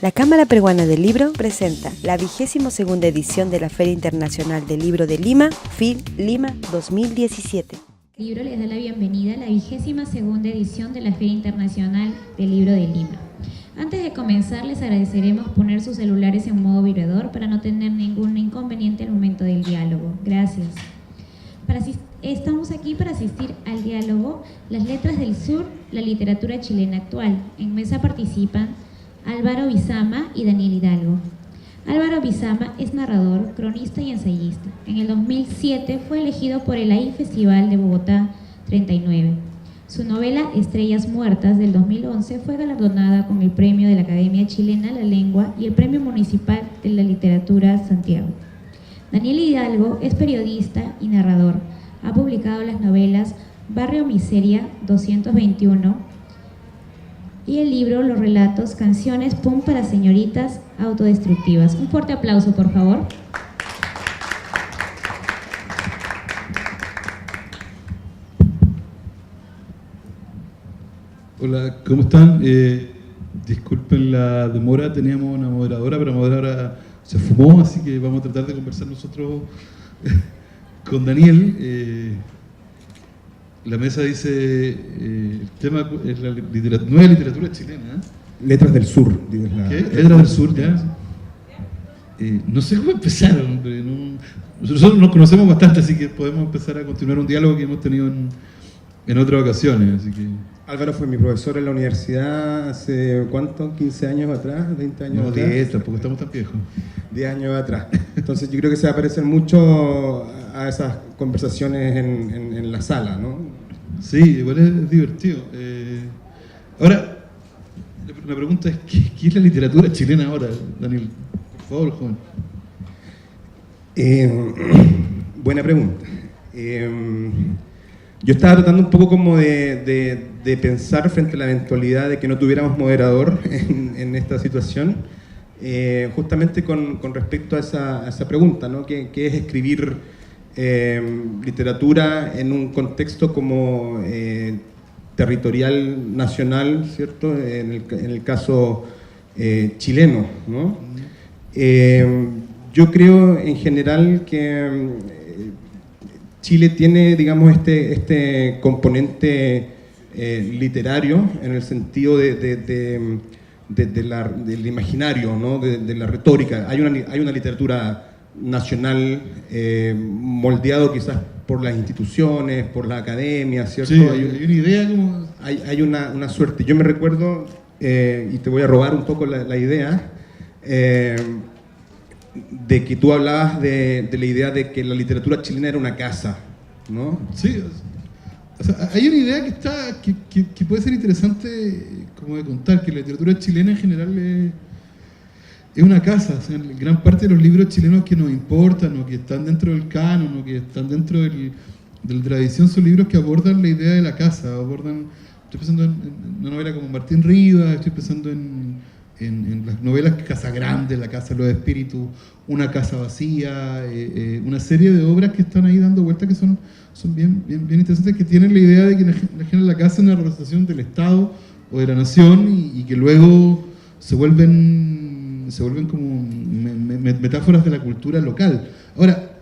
La Cámara Peruana del Libro presenta la 22ª edición de la Feria Internacional del Libro de Lima, FIL Lima 2017. El libro les da la bienvenida a la 22ª edición de la Feria Internacional del Libro de Lima. Antes de comenzar, les agradeceremos poner sus celulares en modo vibrador para no tener ningún inconveniente al momento del diálogo. Gracias. Estamos aquí para asistir al diálogo Las Letras del Sur, la literatura chilena actual. En mesa participan Álvaro Bizama y Daniel Hidalgo. Álvaro Bizama es narrador, cronista y ensayista. En el 2007 fue elegido por el AI Festival de Bogotá 39. Su novela Estrellas Muertas del 2011 fue galardonada con el Premio de la Academia Chilena de la Lengua y el Premio Municipal de la Literatura Santiago. Daniel Hidalgo es periodista y narrador. Ha publicado las novelas Barrio Miseria 221 y el libro Los Relatos Canciones Pum para Señoritas Autodestructivas. Un fuerte aplauso, por favor. Hola, ¿cómo están? Disculpen la demora, teníamos una moderadora, pero la moderadora se fumó, así que vamos a tratar de conversar nosotros con Daniel. La mesa dice, el tema es la nueva literatura chilena. Letras del Sur. ¿Qué? Letras del Sur, ya. No sé cómo empezar, hombre. Nosotros nos conocemos bastante, así que podemos empezar a continuar un diálogo que hemos tenido en otras ocasiones. Así que... Álvaro fue mi profesor en la universidad hace, ¿cuánto? ¿15 años atrás? ¿20 años atrás? No, 10, tampoco estamos tan viejos. 10 años atrás. Entonces yo creo que se va a parecer mucho a esas conversaciones en la sala, ¿no? Sí, igual es divertido. Ahora, la pregunta es, ¿qué es la literatura chilena ahora, Daniel? Por favor, joven. Buena pregunta. Yo estaba tratando un poco como de pensar frente a la eventualidad de que no tuviéramos moderador en esta situación, justamente con respecto a esa pregunta, ¿no? ¿Qué es escribir literatura en un contexto como territorial, nacional, ¿cierto? En el caso chileno, ¿no? Yo creo en general que Chile tiene, digamos, este componente literario en el sentido del imaginario, ¿no? de la retórica. Hay una literatura nacional moldeado quizás por las instituciones, por la academia, ¿cierto? Sí, hay una idea como... Hay una suerte. Yo me recuerdo, y te voy a robar un poco la idea, de que tú hablabas de la idea de que la literatura chilena era una casa, ¿no? Sí, o sea, hay una idea que puede ser interesante como de contar, que la literatura chilena en general es una casa. O sea, gran parte de los libros chilenos que nos importan o que están dentro del canon o que están dentro de la tradición son libros que abordan la idea de la casa, estoy pensando en una novela como Martín Rivas, estoy pensando en las novelas Casa Grande, La Casa de los Espíritus, Una Casa Vacía, una serie de obras que están ahí dando vueltas que son bien interesantes, que tienen la idea de que la casa es una representación del Estado o de la nación y que luego se vuelven como metáforas de la cultura local. Ahora,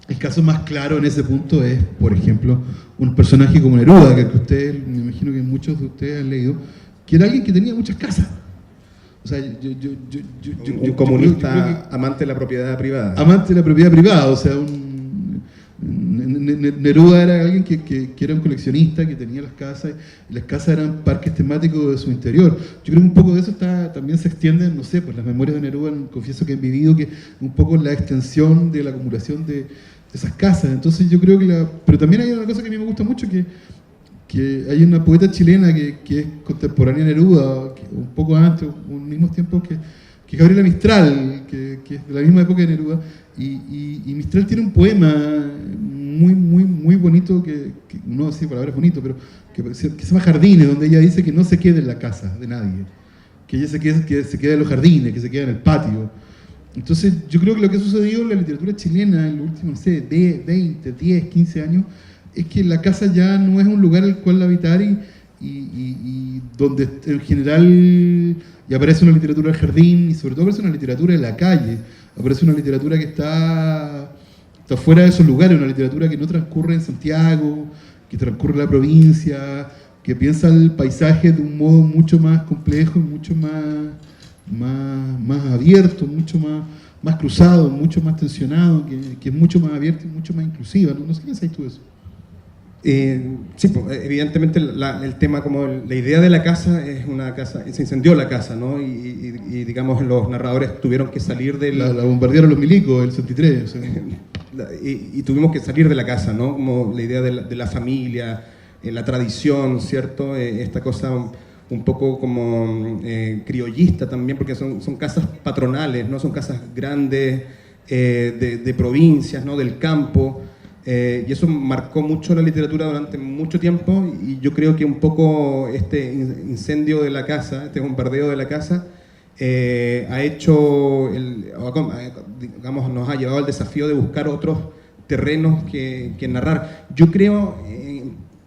el caso más claro en ese punto es, por ejemplo, un personaje como Neruda, que ustedes, me imagino que muchos de ustedes han leído, que era alguien que tenía muchas casas. O sea, un comunista amante de la propiedad privada. Amante de la propiedad privada, o sea, Neruda era alguien que era un coleccionista, que tenía las casas, y las casas eran parques temáticos de su interior. Yo creo que un poco de eso también se extiende, no sé, pues las memorias de Neruda, confieso que han vivido, que un poco la extensión de la acumulación de esas casas. Entonces yo creo que pero también hay una cosa que a mí me gusta mucho, que hay una poeta chilena que es contemporánea a Neruda, un poco antes, en mismos tiempos que Gabriela Mistral, que es de la misma época de Neruda, y Mistral tiene un poema muy bonito, que no sé si palabra es bonito, pero que se llama Jardines, donde ella dice que no se quede en la casa de nadie, que ella se quede en los jardines, que se quede en el patio. Entonces yo creo que lo que ha sucedido en la literatura chilena en los últimos, no sé, 20, 10, 15 años, es que la casa ya no es un lugar al cual habitar y donde en general y aparece una literatura del jardín, y sobre todo aparece una literatura de la calle, aparece una literatura que está fuera de esos lugares, una literatura que no transcurre en Santiago, que transcurre en la provincia, que piensa el paisaje de un modo mucho más complejo y mucho más abierto, mucho más cruzado, mucho más tensionado, que es mucho más abierto y mucho más inclusiva. No sé qué pensáis tú de eso. Sí, pues, evidentemente el tema, como la idea de la casa es una casa, se incendió la casa, ¿no? Y digamos los narradores tuvieron que salir de la bombardearon los milicos el 63. O sea. y tuvimos que salir de la casa, ¿no? Como la idea de la familia, la tradición, ¿cierto? Esta cosa un poco como criollista también, porque son casas patronales, ¿no? Son casas grandes, de provincias, ¿no? Del campo. Y eso marcó mucho la literatura durante mucho tiempo, y yo creo que un poco este incendio de la casa, este bombardeo de la casa, ha hecho, digamos, nos ha llevado al desafío de buscar otros terrenos que narrar. Yo creo,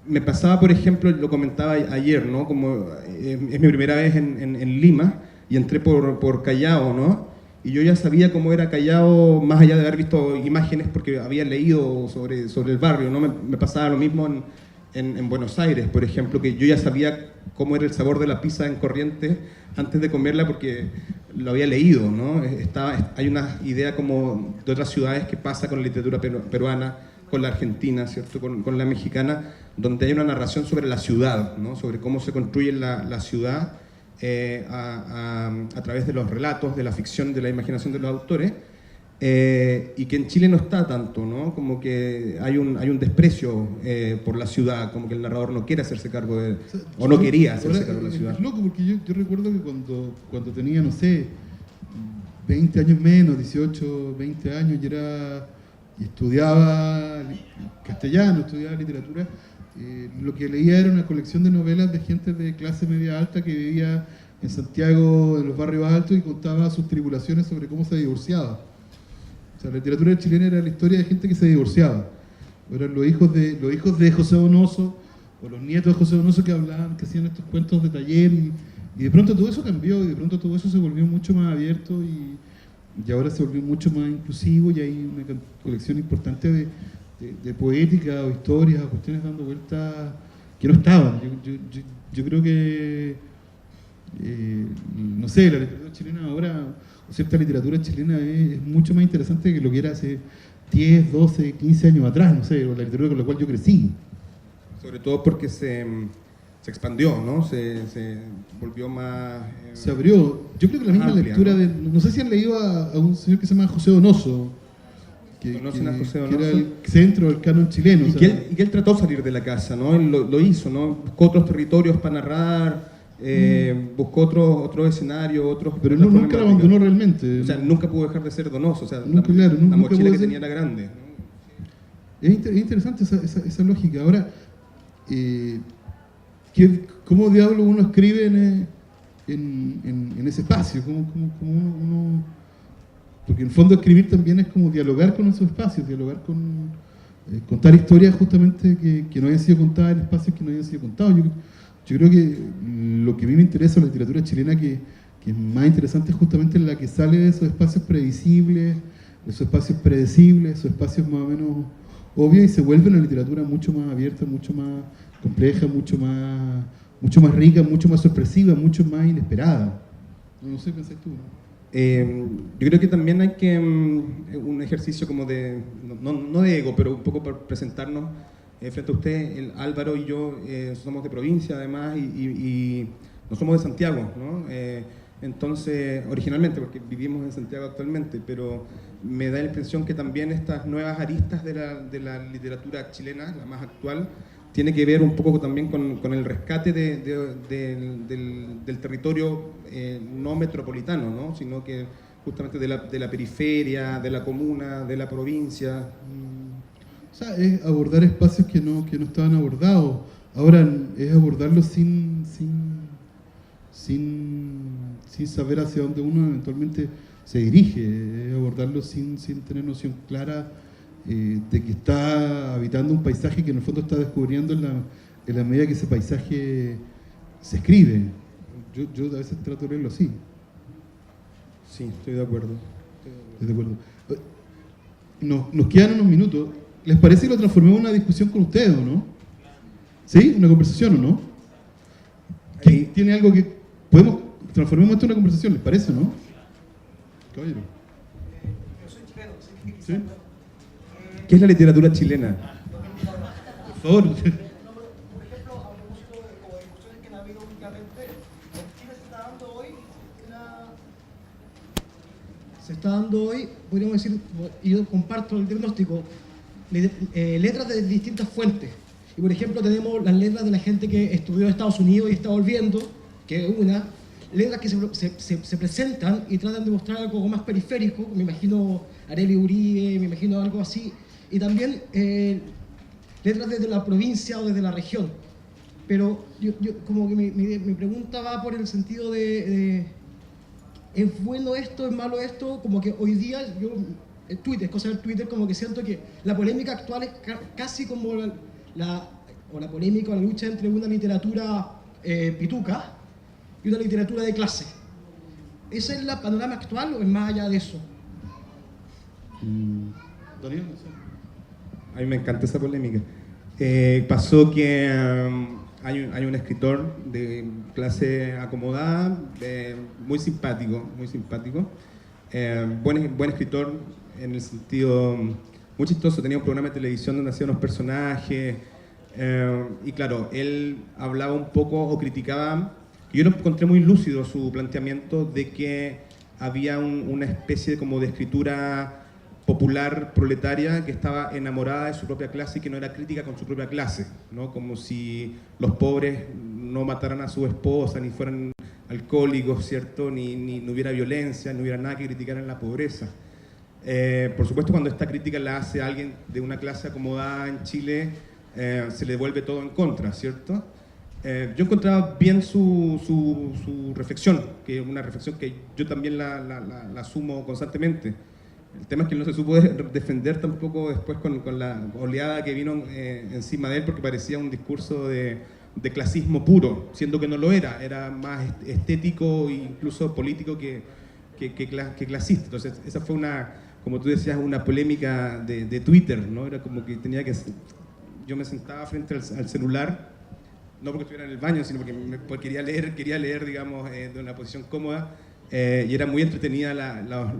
me pasaba, por ejemplo, lo comentaba ayer, ¿no? Como es mi primera vez en Lima, y entré por Callao, ¿no? Y yo ya sabía cómo era Callao, más allá de haber visto imágenes, porque había leído sobre el barrio, ¿no? Me pasaba lo mismo en Buenos Aires, por ejemplo, que yo ya sabía cómo era el sabor de la pizza en Corrientes antes de comerla, porque lo había leído, ¿no? Hay una idea como de otras ciudades que pasa con la literatura peruana, con la argentina, ¿cierto? Con la mexicana, donde hay una narración sobre la ciudad, ¿no? Sobre cómo se construye la ciudad, a través de los relatos, de la ficción, de la imaginación de los autores, y que en Chile no está tanto, ¿no? Como que hay un desprecio por la ciudad, como que el narrador no quiere hacerse cargo o no quería hacerse cargo de la ciudad. Es loco, porque yo recuerdo que cuando tenía, no sé, 20 años menos, 18, 20 años, y estudiaba castellano, estudiaba literatura, lo que leía era una colección de novelas de gente de clase media alta que vivía en Santiago, en los barrios altos, y contaba sus tribulaciones sobre cómo se divorciaba. O sea, la literatura chilena era la historia de gente que se divorciaba. Eran los hijos de José Donoso, o los nietos de José Donoso, que hacían estos cuentos de taller, y de pronto todo eso cambió, y de pronto todo eso se volvió mucho más abierto, y ahora se volvió mucho más inclusivo, y hay una colección importante de poética o historias o cuestiones dando vueltas que no estaban. Yo creo que, no sé, la literatura chilena ahora, o cierta literatura chilena es mucho más interesante que lo que era hace 10, 12, 15 años atrás, no sé, o la literatura con la cual yo crecí. Sobre todo porque se expandió, ¿no? Se volvió más... se abrió. Yo creo que la misma amplia, lectura, ¿no? No sé si han leído a un señor que se llama José Donoso, que era el centro del canon chileno. Y que él trató de salir de la casa, ¿no? Él lo hizo, ¿no? Buscó otros territorios para narrar, buscó otros escenarios, pero nunca lo abandonó realmente. O sea, nunca pudo dejar de ser Donoso, o sea, nunca, la nunca mochila que tenía era grande, ¿no? Es interesante esa lógica. Ahora, ¿cómo diablo uno escribe en ese espacio? ¿Cómo uno...? Porque en el fondo escribir también es como dialogar con esos espacios, contar historias justamente que no hayan sido contadas en espacios que no hayan sido contados. Yo creo que lo que a mí me interesa en la literatura chilena, que es más interesante, es justamente la que sale de esos espacios previsibles, de esos espacios predecibles, esos espacios más o menos obvios, y se vuelve una literatura mucho más abierta, mucho más compleja, mucho más rica, mucho más sorpresiva, mucho más inesperada. No sé, pensáis tú, ¿no? Yo creo que también hay que un ejercicio como de, no de ego, pero un poco para presentarnos frente a usted. Álvaro y yo somos de provincia además, y no somos de Santiago, ¿no? Entonces, originalmente, porque vivimos en Santiago actualmente, pero me da la impresión que también estas nuevas aristas de la literatura chilena, la más actual, tiene que ver un poco también con el rescate del territorio no metropolitano, ¿no? Sino que justamente de la periferia, de la comuna, de la provincia. O sea, es abordar espacios que no estaban abordados. Ahora es abordarlos sin saber hacia dónde uno eventualmente se dirige, es abordarlos sin tener noción clara de que está habitando un paisaje que en el fondo está descubriendo en la medida que ese paisaje se escribe. yo a veces trato de leerlo así. Sí, estoy de acuerdo. Estoy de acuerdo. Nos quedan unos minutos. ¿Les parece que lo transformemos en una discusión con ustedes o no? ¿Sí? ¿Una conversación o no? Ahí. ¿Tiene algo que podemos transformemos esto en una conversación? ¿Les parece o no? Caballero. ¿Sí? ¿Qué es la literatura chilena? Por favor. Por ejemplo, a propósito de discusiones que han habido últimamente, en Chile se está dando hoy, podríamos decir, y yo comparto el diagnóstico, letras de distintas fuentes. Y por ejemplo tenemos las letras de la gente que estudió en Estados Unidos y está volviendo, que es una, letras que se presentan y tratan de mostrar algo más periférico, me imagino Arely Uribe, me imagino algo así, y también letras desde la provincia o desde la región. Pero yo como que mi pregunta va por el sentido de ¿es bueno esto, es malo esto? Como que hoy día, Twitter, cosa del Twitter, como que siento que la polémica actual es casi como la polémica o la lucha entre una literatura pituca y una literatura de clase. ¿Ese es el panorama actual o es más allá de eso? Daniel, A mí me encanta esa polémica. Pasó que hay un escritor de clase acomodada, muy simpático, buen escritor en el sentido muy chistoso. Tenía un programa de televisión donde hacía unos personajes y claro, él hablaba un poco o criticaba. Yo lo encontré muy lúcido su planteamiento de que había una especie como de escritura popular, proletaria, que estaba enamorada de su propia clase y que no era crítica con su propia clase, ¿no? Como si los pobres no mataran a su esposa, ni fueran alcohólicos, ¿cierto? Ni hubiera violencia, no hubiera nada que criticar en la pobreza. Por supuesto, cuando esta crítica la hace alguien de una clase acomodada en Chile, se le vuelve todo en contra, ¿cierto? Yo encontraba bien su reflexión, que es una reflexión que yo también la asumo constantemente. El tema es que él no se supo defender tampoco después con la oleada que vino encima de él, porque parecía un discurso de clasismo puro, siendo que no lo era más estético e incluso político que clasista. Entonces esa fue como tú decías, una polémica de Twitter, ¿no? Era como que yo me sentaba frente al celular, no porque estuviera en el baño, sino porque quería leer, digamos, de una posición cómoda, y era muy entretenida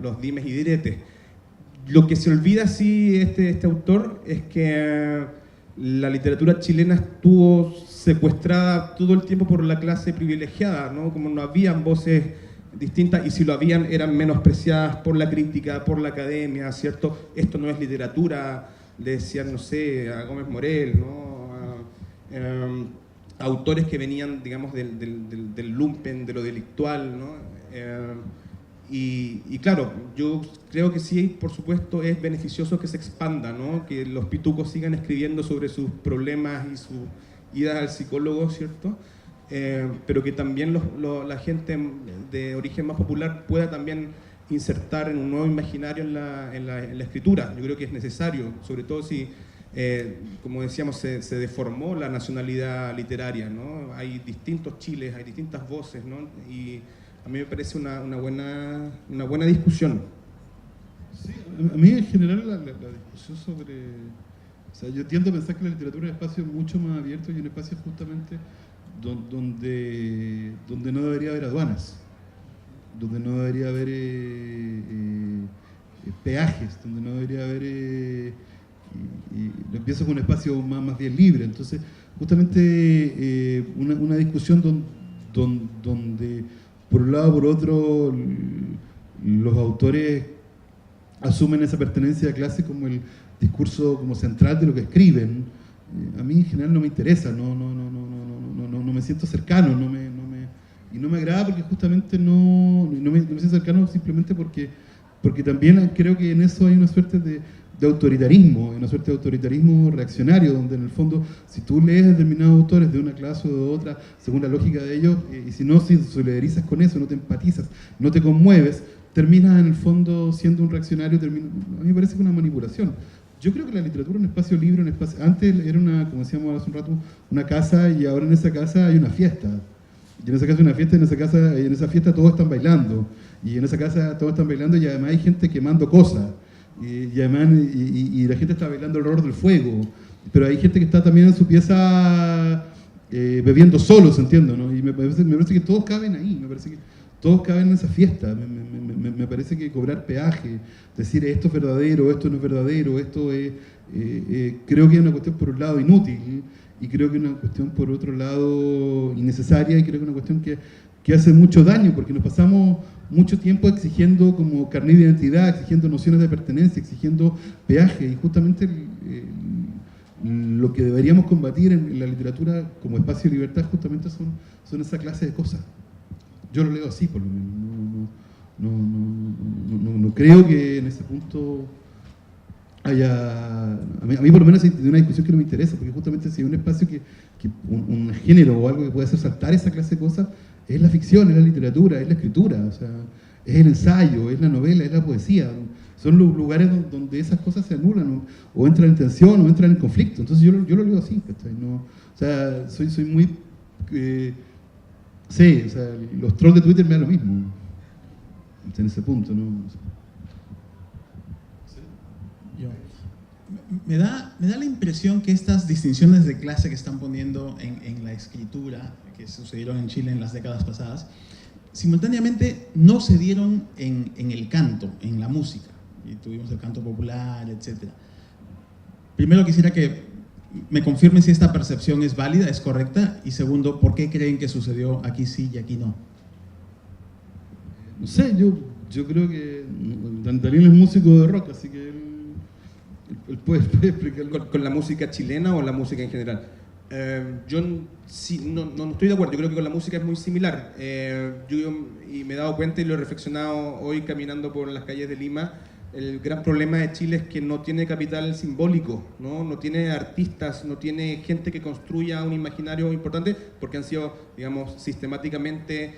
los dimes y diretes. Lo que se olvida, sí, este autor, es que la literatura chilena estuvo secuestrada todo el tiempo por la clase privilegiada, ¿no? Como no habían voces distintas, y si lo habían, eran menospreciadas por la crítica, por la academia, ¿cierto? Esto no es literatura, le decían, no sé, a Gómez Morel, ¿no? A autores que venían, digamos, del lumpen, de lo delictual, ¿no? Y claro, yo creo que sí, por supuesto, es beneficioso que se expanda, ¿no? Que los pitucos sigan escribiendo sobre sus problemas y sus idas al psicólogo, ¿cierto? Pero que también la gente de origen más popular pueda también insertar en un nuevo imaginario en la escritura. Yo creo que es necesario, sobre todo si, como decíamos, se deformó la nacionalidad literaria, ¿no? Hay distintos Chiles, hay distintas voces, ¿no? Y a mí me parece una buena discusión. Sí, a mí en general la discusión sobre... O sea, yo tiendo a pensar que la literatura es un espacio mucho más abierto y un espacio justamente donde no debería haber aduanas, donde no debería haber peajes, donde no debería haber... y lo empiezo con un espacio más bien libre. Entonces, justamente una discusión donde por un lado, por otro, los autores asumen esa pertenencia a clase como el discurso como central de lo que escriben. A mí en general no me interesa, no me siento cercano, y no me agrada porque justamente no me siento cercano simplemente porque también creo que en eso hay una suerte de autoritarismo, una suerte de autoritarismo reaccionario, donde en el fondo, si tú lees determinados autores de una clase o de otra, según la lógica de ellos, y si no solidarizas con eso, no te empatizas, no te conmueves, terminas en el fondo siendo un reaccionario. A mí me parece que es una manipulación. Yo creo que la literatura es un espacio libre, antes era como decíamos hace un rato, una casa, y ahora en esa casa hay una fiesta. Y en esa casa hay una fiesta, y en esa fiesta todos están bailando. Y en esa casa todos están bailando y además hay gente quemando cosas. Y además la gente está bailando alrededor del fuego. Pero hay gente que está también en su pieza bebiendo solos, entiendo, ¿no? Y me parece que todos caben ahí, me parece que todos caben en esa fiesta. Me parece que cobrar peaje, decir esto es verdadero, esto no es verdadero, esto es... creo que es una cuestión por un lado inútil y creo que es una cuestión por otro lado innecesaria y creo que es una cuestión que hace mucho daño porque nos pasamos mucho tiempo exigiendo como carnet de identidad, exigiendo nociones de pertenencia, exigiendo peaje y justamente lo que deberíamos combatir en la literatura como espacio de libertad justamente son esa clase de cosas. Yo lo leo así, por lo menos. No creo que en ese punto haya... A mí por lo menos hay una discusión que no me interesa, porque justamente si hay un espacio un género o algo que puede hacer saltar esa clase de cosas, es la ficción, es la literatura, es la escritura, o sea, es el ensayo, es la novela, es la poesía. Son los lugares donde esas cosas se anulan, o entran en tensión, o entran en conflicto. Entonces yo lo leo así, ¿no? O sea, soy muy... sí, o sea, los trolls de Twitter me dan lo mismo. En ese punto, ¿no? Me da la impresión que estas distinciones de clase que están poniendo en la escritura, que sucedieron en Chile en las décadas pasadas, simultáneamente no se dieron en el canto, en la música. Y tuvimos el canto popular, etc. Primero quisiera que me confirmen si esta percepción es válida, es correcta, y segundo, ¿por qué creen que sucedió aquí sí y aquí no? No sé, yo creo que Daniel es músico de rock, así que él puede explicarlo. ¿Con la música chilena o la música en general? Yo sí, no estoy de acuerdo, yo creo que con la música es muy similar. Y me he dado cuenta y lo he reflexionado hoy caminando por las calles de Lima. El gran problema de Chile es que no tiene capital simbólico, no tiene artistas, no tiene gente que construya un imaginario importante porque han sido, digamos, sistemáticamente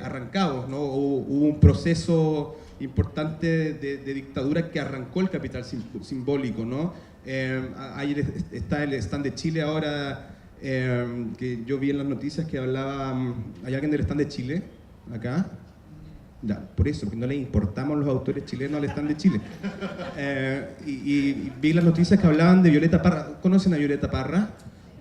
arrancados, ¿no? Hubo un proceso importante de dictadura que arrancó el capital simbólico, ¿no? Ahí está el stand de Chile ahora, que yo vi en las noticias que hablaba, ¿hay alguien del stand de Chile acá? Ya, por eso, porque no le importamos los autores chilenos al stand de Chile. Y vi las noticias que hablaban de Violeta Parra. ¿Conocen a Violeta Parra?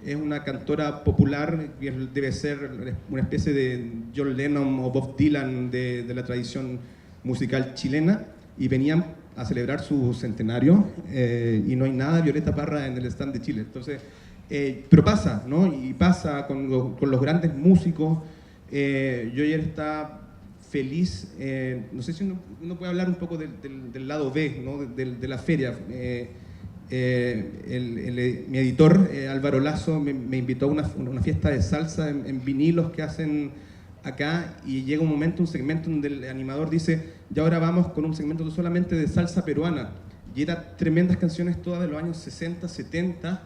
Es una cantora popular, que debe ser una especie de John Lennon o Bob Dylan de la tradición musical chilena, y venían a celebrar su centenario, y no hay nada de Violeta Parra en el stand de Chile. Entonces, pero pasa, ¿no? Y pasa con los grandes músicos. Yo ayer estaba feliz, no sé si uno puede hablar un poco del lado B, ¿no? de la feria. Mi editor, Álvaro Lazo, me invitó a una fiesta de salsa en vinilos que hacen acá, y llega un segmento donde el animador dice, y ahora vamos con un segmento solamente de salsa peruana, y eran tremendas canciones todas de los años 60, 70,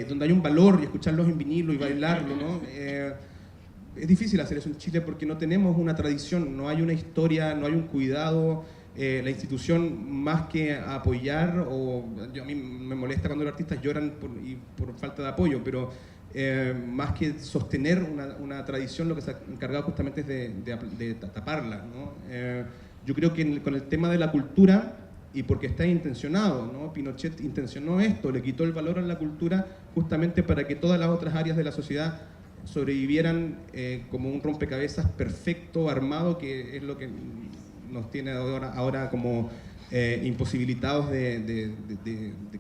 donde hay un valor, y escucharlos en vinilo y bailarlo, ¿no? Es difícil hacer eso en Chile porque no tenemos una tradición, no hay una historia, no hay un cuidado. La institución, más que apoyar, a mí me molesta cuando los artistas lloran por falta de apoyo, pero más que sostener una tradición, lo que se ha encargado justamente es de taparla, ¿no? Yo creo que con el tema de la cultura, y porque está intencionado, ¿no? Pinochet intencionó esto, le quitó el valor a la cultura justamente para que todas las otras áreas de la sociedad sobrevivieran como un rompecabezas perfecto, armado, que es lo que nos tiene ahora como imposibilitados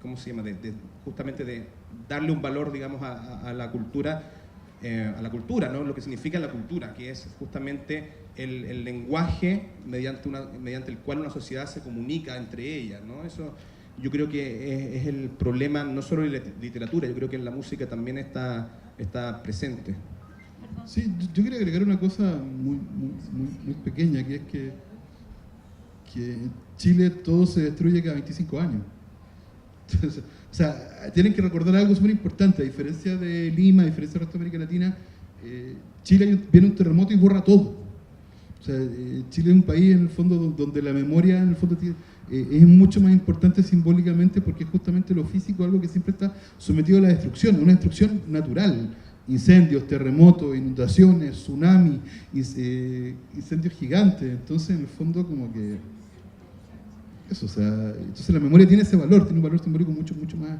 ¿cómo se llama? Justamente de darle un valor, digamos, a la cultura, ¿no? Lo que significa la cultura, que es justamente el lenguaje mediante el cual una sociedad se comunica entre ellas, ¿no? Eso yo creo que es el problema no solo de la literatura, yo creo que en la música también está presente. Sí, yo quería agregar una cosa muy pequeña, que es que en Chile todo se destruye cada 25 años. Entonces, o sea, tienen que recordar algo súper importante, a diferencia de Lima, a diferencia del resto de América Latina, Chile viene un terremoto y borra todo. O sea, Chile es un país en el fondo donde la memoria en el fondo es mucho más importante simbólicamente porque justamente lo físico es algo que siempre está sometido a la destrucción, una destrucción natural. incendios, terremotos, inundaciones, tsunamis, incendios gigantes. Entonces, en el fondo, como que eso, o sea, entonces la memoria tiene ese valor, tiene un valor simbólico mucho más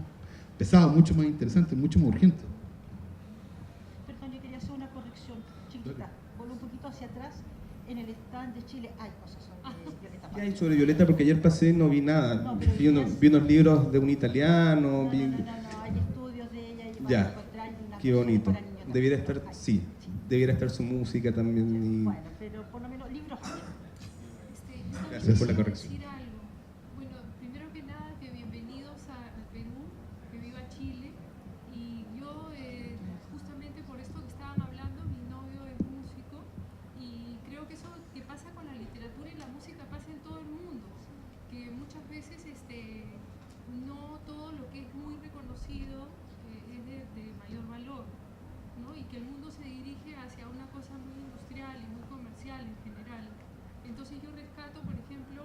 pesado, mucho más interesante, mucho más urgente. Perdón, yo quería hacer una corrección chiquita. Vuelvo un poquito hacia atrás. En el stand de Chile hay cosas sobre Violeta ¿Qué Parra. hay sobre Violeta? Porque ayer pasé, no vi nada. No, pero Vi unos libros de un italiano. No, vi- hay estudios de ella y Ya, van a encontrar una qué versión bonito. para niños también. Debiera estar, Hay, sí, debiera estar su música también. y- Bueno, pero por lo menos libros hay. Gracias por la corrección. Decir algo. Bueno, primero que nada, que bienvenidos a Perú, que viva Chile. Y yo, justamente por esto que estaban hablando, mi novio es músico y creo que eso que pasa con la literatura y la música pasa en todo el mundo. Que muchas veces no todo lo que es muy reconocido es de mayor valor, ¿no? Y que el mundo se dirige hacia una cosa muy industrial y muy comercial en general. Entonces yo rescato, por ejemplo,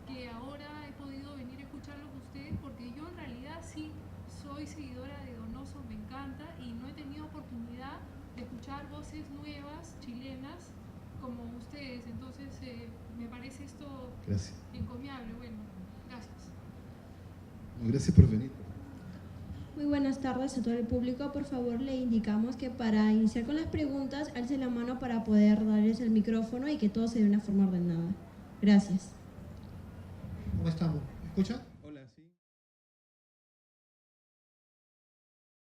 que ahora he podido venir a escucharlos a ustedes porque yo en realidad sí soy seguidora de Donoso, me encanta y no he tenido oportunidad de escuchar voces nuevas, chilenas, como ustedes. Entonces me parece esto Gracias. encomiable. Bueno, gracias. No, gracias por venir. Muy buenas tardes a todo el público. Por favor, le indicamos que para iniciar con las preguntas, alce la mano para poder darles el micrófono y que todo se dé de una forma ordenada. Gracias. ¿Cómo estamos? ¿Me escuchan?